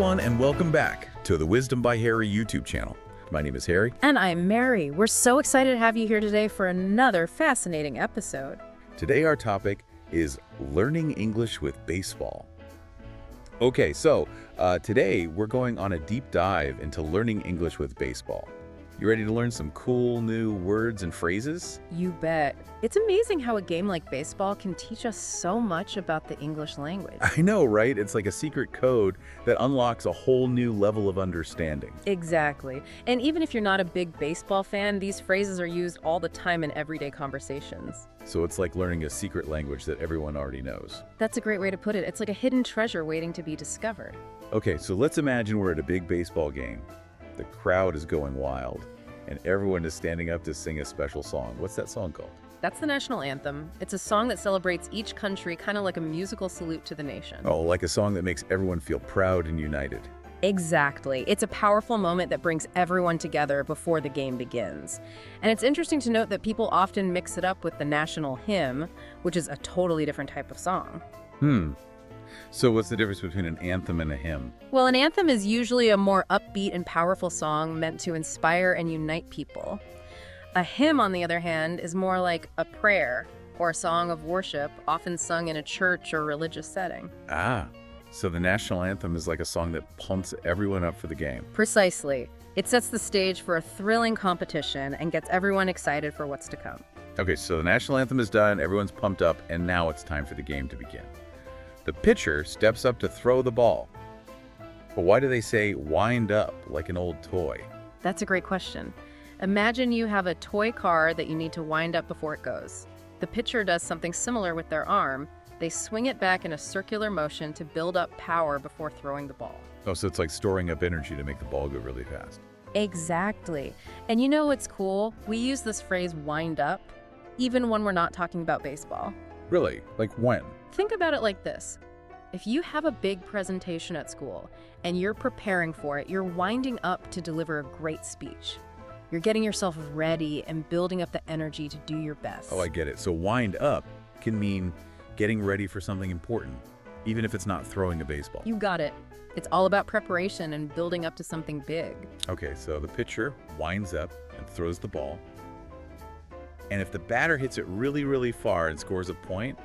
everyone, and welcome back to the Wisdom by Harry YouTube channel. My name is Harry. And I'm Mary. We're so excited to have you here today for another fascinating episode. Today our topic is learning English with baseball. Okay, so today we're going on a deep dive into learning English with baseball. You ready to learn some cool new words and phrases? You bet. It's amazing how a game like baseball can teach us so much about the English language. I know, right? It's like a secret code that unlocks a whole new level of understanding. Exactly. And even if you're not a big baseball fan, these phrases are used all the time in everyday conversations. So it's like learning a secret language that everyone already knows. That's a great way to put it. It's like a hidden treasure waiting to be discovered. Okay, so let's imagine we're at a big baseball game. The crowd is going wild, and everyone is standing up to sing a special song. What's that song called? That's the national anthem. It's a song that celebrates each country, kind of like a musical salute to the nation. Oh, like a song that makes everyone feel proud and united. Exactly. It's a powerful moment that brings everyone together before the game begins. And it's interesting to note that people often mix it up with the national hymn, which is a totally different type of song. So what's the difference between an anthem and a hymn? Well, an anthem is usually a more upbeat and powerful song meant to inspire and unite people. A hymn, on the other hand, is more like a prayer or a song of worship, often sung in a church or religious setting. Ah, so the national anthem is like a song that pumps everyone up for the game. Precisely. It sets the stage for a thrilling competition and gets everyone excited for what's to come. Okay, so the national anthem is done, everyone's pumped up, and now it's time for the game to begin. The pitcher steps up to throw the ball. But why do they say wind up like an old toy? That's a great question. Imagine you have a toy car that you need to wind up before it goes. The pitcher does something similar with their arm. They swing it back in a circular motion to build up power before throwing the ball. Oh, so it's like storing up energy to make the ball go really fast. Exactly. And you know what's cool? We use this phrase wind up, even when we're not talking about baseball. Really? Like when? Think about it like this. If you have a big presentation at school and you're preparing for it, you're winding up to deliver a great speech. You're getting yourself ready and building up the energy to do your best. Oh, I get it. So wind up can mean getting ready for something important, even if it's not throwing a baseball. You got it. It's all about preparation and building up to something big. Okay, so the pitcher winds up and throws the ball. And if the batter hits it really, really far and scores a point,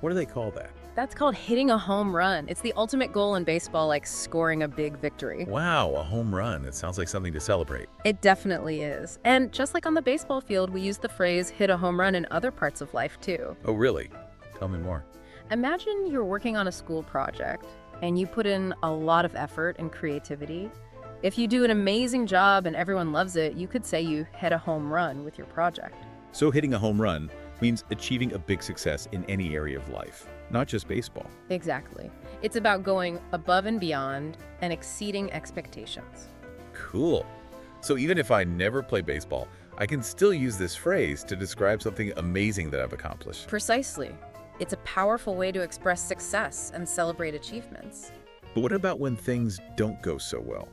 what do they call that? That's called hitting a home run. It's the ultimate goal in baseball, like scoring a big victory. Wow, a home run. It sounds like something to celebrate. It definitely is. And just like on the baseball field, we use the phrase hit a home run in other parts of life too. Oh, really? Tell me more. Imagine you're working on a school project and you put in a lot of effort and creativity. If you do an amazing job and everyone loves it, you could say you hit a home run with your project. So hitting a home run means achieving a big success in any area of life, not just baseball. Exactly. It's about going above and beyond and exceeding expectations. Cool. So even if I never play baseball, I can still use this phrase to describe something amazing that I've accomplished. Precisely. It's a powerful way to express success and celebrate achievements. But what about when things don't go so well?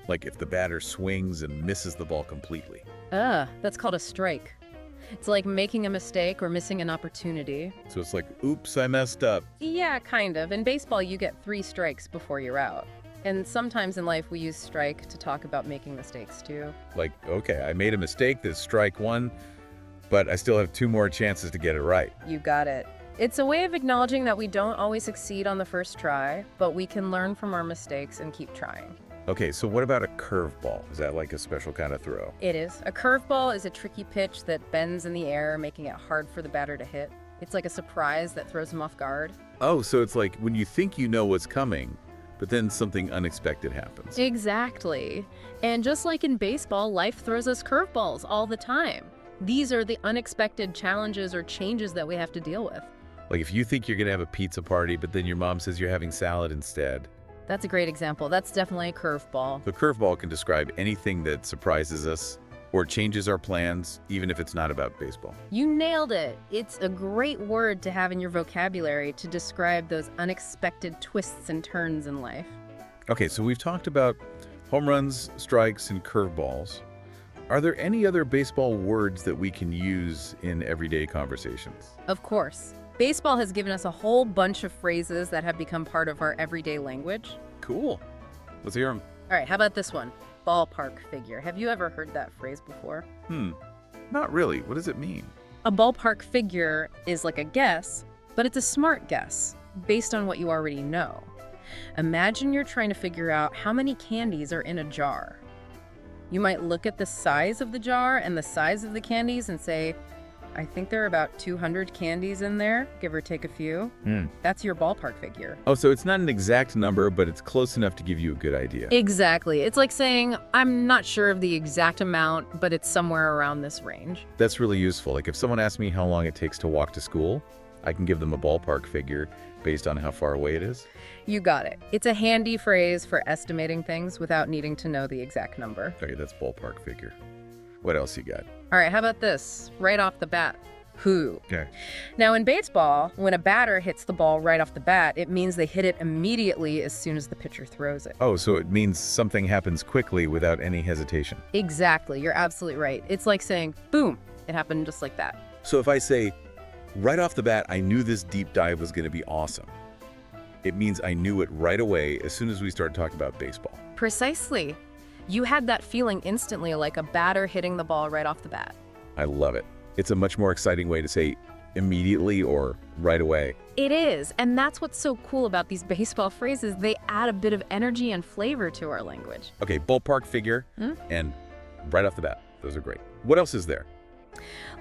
Like if the batter swings and misses the ball completely. That's called a strike. It's like making a mistake or missing an opportunity. So it's like, oops, I messed up. Yeah, kind of. In baseball, you get 3 strikes before you're out. And sometimes in life, we use strike to talk about making mistakes too. Like, okay, I made a mistake, this strike 1, but I still have 2 more chances to get it right. You got it. It's a way of acknowledging that we don't always succeed on the first try, but we can learn from our mistakes and keep trying. Okay, so what about a curveball? Is that like a special kind of throw? It is. A curveball is a tricky pitch that bends in the air, making it hard for the batter to hit. It's like a surprise that throws him off guard. Oh, so it's like when you think you know what's coming, but then something unexpected happens. Exactly. And just like in baseball, life throws us curveballs all the time. These are the unexpected challenges or changes that we have to deal with. Like if you think you're gonna have a pizza party, but then your mom says you're having salad instead. That's a great example. That's definitely a curveball. The curveball can describe anything that surprises us or changes our plans, even if it's not about baseball. You nailed it. It's a great word to have in your vocabulary to describe those unexpected twists and turns in life. Okay, so we've talked about home runs, strikes, and curveballs. Are there any other baseball words that we can use in everyday conversations? Of course. Baseball has given us a whole bunch of phrases that have become part of our everyday language. Cool. Let's hear them. All right, how about this one? Ballpark figure. Have you ever heard that phrase before? Not really. What does it mean? A ballpark figure is like a guess, but it's a smart guess based on what you already know. Imagine you're trying to figure out how many candies are in a jar. You might look at the size of the jar and the size of the candies and say, I think there are about 200 candies in there, give or take a few. That's your ballpark figure. Oh, so it's not an exact number, but it's close enough to give you a good idea. Exactly. It's like saying, I'm not sure of the exact amount, but it's somewhere around this range. That's really useful. Like if someone asks me how long it takes to walk to school, I can give them a ballpark figure based on how far away it is. You got it. It's a handy phrase for estimating things without needing to know the exact number. Okay, that's ballpark figure. What else you got? All right, how about this? Right off the bat. Who? Okay. Now, in baseball, when a batter hits the ball right off the bat, it means they hit it immediately as soon as the pitcher throws it. Oh, so it means something happens quickly without any hesitation. Exactly. You're absolutely right. It's like saying, boom, it happened just like that. So if I say, right off the bat, I knew this deep dive was going to be awesome, it means I knew it right away as soon as we started talking about baseball. Precisely. You had that feeling instantly, like a batter hitting the ball right off the bat. I love it. It's a much more exciting way to say immediately or right away. It is, and that's what's so cool about these baseball phrases. They add a bit of energy and flavor to our language. Okay, ballpark figure and right off the bat. Those are great. What else is there?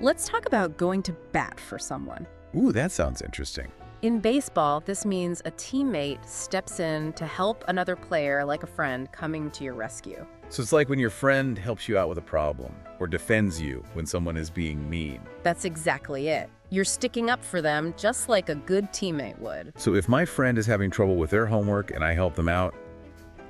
Let's talk about going to bat for someone. Ooh, that sounds interesting. In baseball, this means a teammate steps in to help another player, like a friend, coming to your rescue. So it's like when your friend helps you out with a problem or defends you when someone is being mean. That's exactly it. You're sticking up for them just like a good teammate would. So if my friend is having trouble with their homework and I help them out,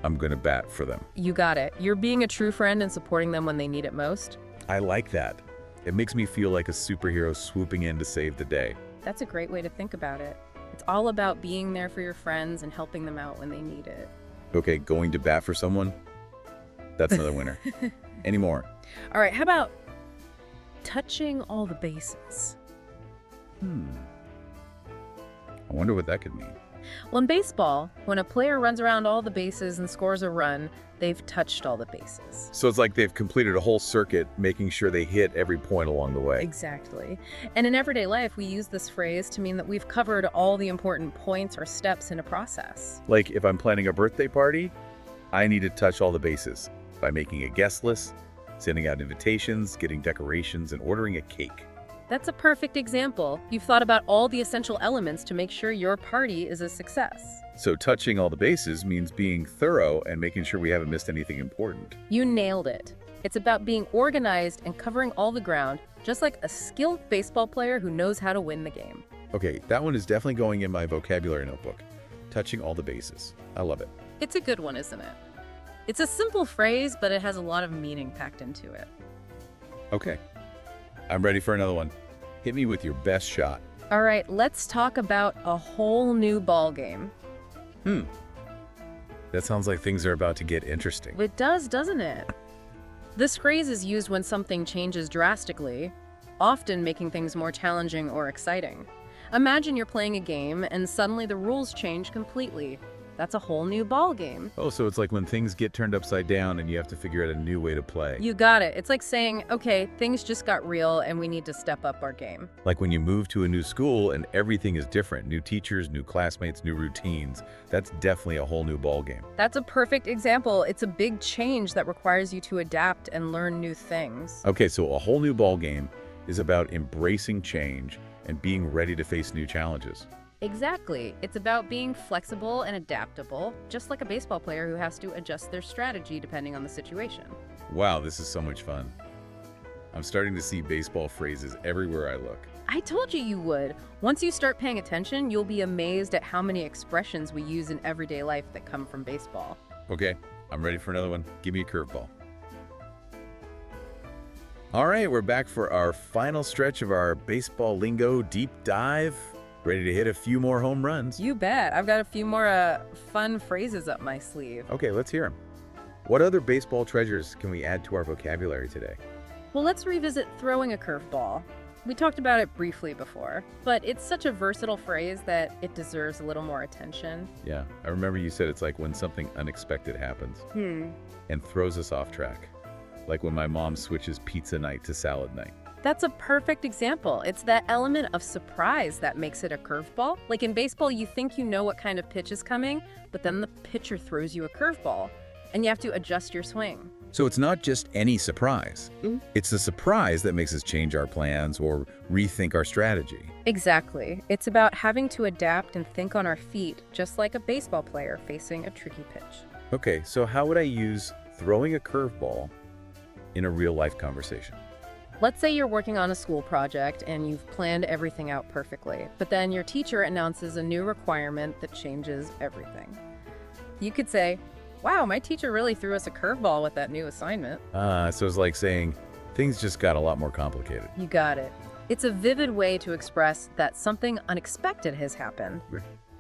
I'm going to bat for them. You got it. You're being a true friend and supporting them when they need it most. I like that. It makes me feel like a superhero swooping in to save the day. That's a great way to think about it. It's all about being there for your friends and helping them out when they need it. Okay, going to bat for someone? That's another winner. Any more? All right, how about touching all the bases? I wonder what that could mean. Well, in baseball, when a player runs around all the bases and scores a run, they've touched all the bases. So it's like they've completed a whole circuit, making sure they hit every point along the way. Exactly. And in everyday life, we use this phrase to mean that we've covered all the important points or steps in a process. Like if I'm planning a birthday party, I need to touch all the bases by making a guest list, sending out invitations, getting decorations, and ordering a cake. That's a perfect example. You've thought about all the essential elements to make sure your party is a success. So touching all the bases means being thorough and making sure we haven't missed anything important. You nailed it. It's about being organized and covering all the ground, just like a skilled baseball player who knows how to win the game. Okay, that one is definitely going in my vocabulary notebook. Touching all the bases. I love it. It's a good one, isn't it? It's a simple phrase, but it has a lot of meaning packed into it. Okay, I'm ready for another one. Hit me with your best shot. All right, let's talk about a whole new ball game. That sounds like things are about to get interesting. It does, doesn't it? This phrase is used when something changes drastically, often making things more challenging or exciting. Imagine you're playing a game and suddenly the rules change completely. That's a whole new ball game. Oh, so it's like when things get turned upside down and you have to figure out a new way to play. You got it. It's like saying, okay, things just got real and we need to step up our game. Like when you move to a new school and everything is different. New teachers, new classmates, new routines. That's definitely a whole new ball game. That's a perfect example. It's a big change that requires you to adapt and learn new things. Okay, so a whole new ball game is about embracing change and being ready to face new challenges. Exactly. It's about being flexible and adaptable, just like a baseball player who has to adjust their strategy depending on the situation. Wow, this is so much fun. I'm starting to see baseball phrases everywhere I look. I told you you would. Once you start paying attention, you'll be amazed at how many expressions we use in everyday life that come from baseball. Okay, I'm ready for another one. Give me a curveball. All right, we're back for our final stretch of our baseball lingo deep dive. Ready to hit a few more home runs. You bet. I've got a few more fun phrases up my sleeve. Okay, let's hear them. What other baseball treasures can we add to our vocabulary today? Well, let's revisit throwing a curveball. We talked about it briefly before, but it's such a versatile phrase that it deserves a little more attention. Yeah, I remember you said it's like when something unexpected happens and throws us off track. Like when my mom switches pizza night to salad night. That's a perfect example. It's that element of surprise that makes it a curveball. Like in baseball, you think you know what kind of pitch is coming, but then the pitcher throws you a curveball, and you have to adjust your swing. So it's not just any surprise. It's the surprise that makes us change our plans or rethink our strategy. Exactly. It's about having to adapt and think on our feet, just like a baseball player facing a tricky pitch. Okay, so how would I use throwing a curveball in a real-life conversation? Let's say you're working on a school project and you've planned everything out perfectly, but then your teacher announces a new requirement that changes everything. You could say, "Wow, my teacher really threw us a curveball with that new assignment." So it's like saying, things just got a lot more complicated. You got it. It's a vivid way to express that something unexpected has happened,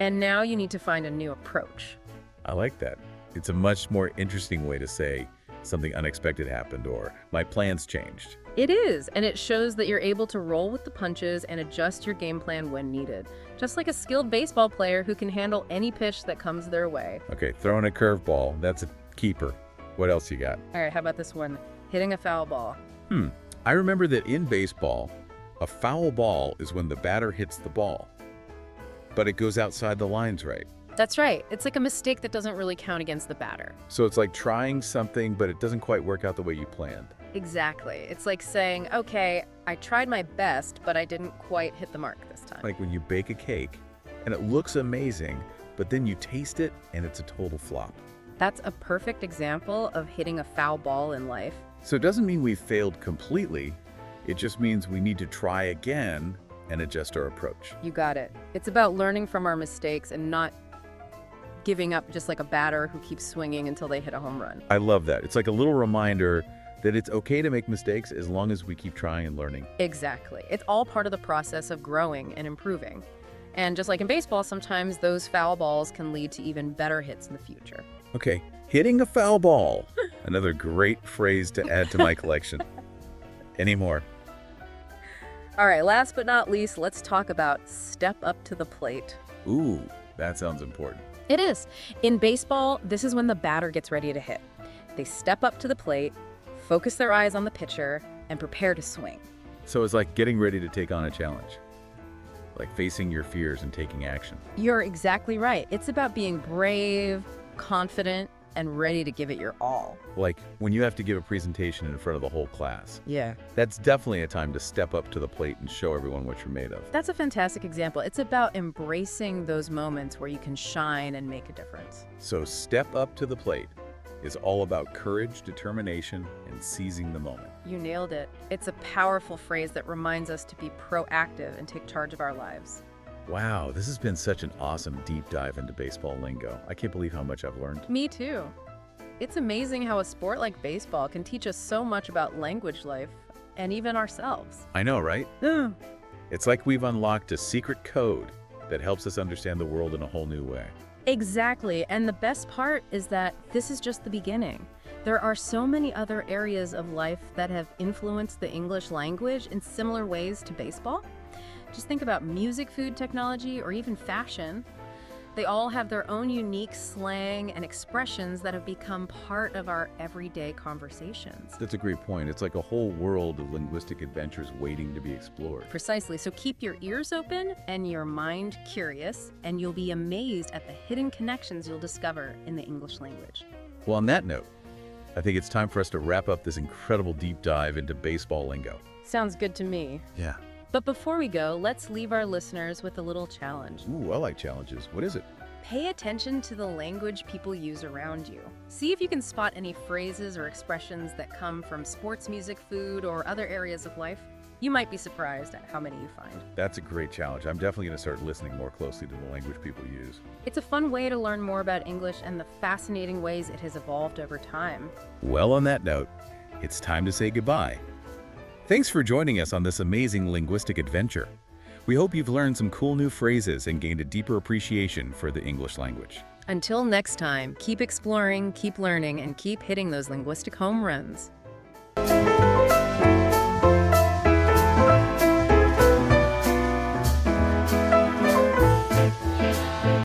and now you need to find a new approach. I like that. It's a much more interesting way to say something unexpected happened or my plans changed. It is, and it shows that you're able to roll with the punches and adjust your game plan when needed, just like a skilled baseball player who can handle any pitch that comes their way. Okay, throwing a curveball, that's a keeper. What else you got? All right, how about this one? Hitting a foul ball. I remember that in baseball, a foul ball is when the batter hits the ball, but it goes outside the lines, right? That's right. It's like a mistake that doesn't really count against the batter. So it's like trying something, but it doesn't quite work out the way you planned. Exactly. It's like saying, okay, I tried my best, but I didn't quite hit the mark this time. Like when you bake a cake and it looks amazing, but then you taste it and it's a total flop. That's a perfect example of hitting a foul ball in life. So it doesn't mean we failed completely. It just means we need to try again and adjust our approach. You got it. It's about learning from our mistakes and not giving up just like a batter who keeps swinging until they hit a home run. I love that. It's like a little reminder that it's okay to make mistakes as long as we keep trying and learning. Exactly. It's all part of the process of growing and improving. And just like in baseball, sometimes those foul balls can lead to even better hits in the future. Okay, hitting a foul ball. Another great phrase to add to my collection. Any more? All right, last but not least, let's talk about step up to the plate. Ooh, that sounds important. It is. In baseball, this is when the batter gets ready to hit. They step up to the plate, focus their eyes on the pitcher, and prepare to swing. So it's like getting ready to take on a challenge. Like facing your fears and taking action. You're exactly right. It's about being brave, confident, and ready to give it your all. Like when you have to give a presentation in front of the whole class. Yeah. That's definitely a time to step up to the plate and show everyone what you're made of. That's a fantastic example. It's about embracing those moments where you can shine and make a difference. So step up to the plate is all about courage, determination, and seizing the moment. You nailed it. It's a powerful phrase that reminds us to be proactive and take charge of our lives. Wow, this has been such an awesome deep dive into baseball lingo. I can't believe how much I've learned. Me too. It's amazing how a sport like baseball can teach us so much about language life and even ourselves. I know, right? It's like we've unlocked a secret code that helps us understand the world in a whole new way. Exactly. And the best part is that this is just the beginning. There are so many other areas of life that have influenced the English language in similar ways to baseball. Just think about music, food, technology, or even fashion. They all have their own unique slang and expressions that have become part of our everyday conversations. That's a great point. It's like a whole world of linguistic adventures waiting to be explored. Precisely. So keep your ears open and your mind curious, and you'll be amazed at the hidden connections you'll discover in the English language. Well, on that note, I think it's time for us to wrap up this incredible deep dive into baseball lingo. Sounds good to me. Yeah. But before we go, let's leave our listeners with a little challenge. Ooh, I like challenges. What is it? Pay attention to the language people use around you. See if you can spot any phrases or expressions that come from sports, music, food, or other areas of life. You might be surprised at how many you find. That's a great challenge. I'm definitely going to start listening more closely to the language people use. It's a fun way to learn more about English and the fascinating ways it has evolved over time. Well, on that note, it's time to say goodbye. Thanks for joining us on this amazing linguistic adventure. We hope you've learned some cool new phrases and gained a deeper appreciation for the English language. Until next time, keep exploring, keep learning, and keep hitting those linguistic home runs.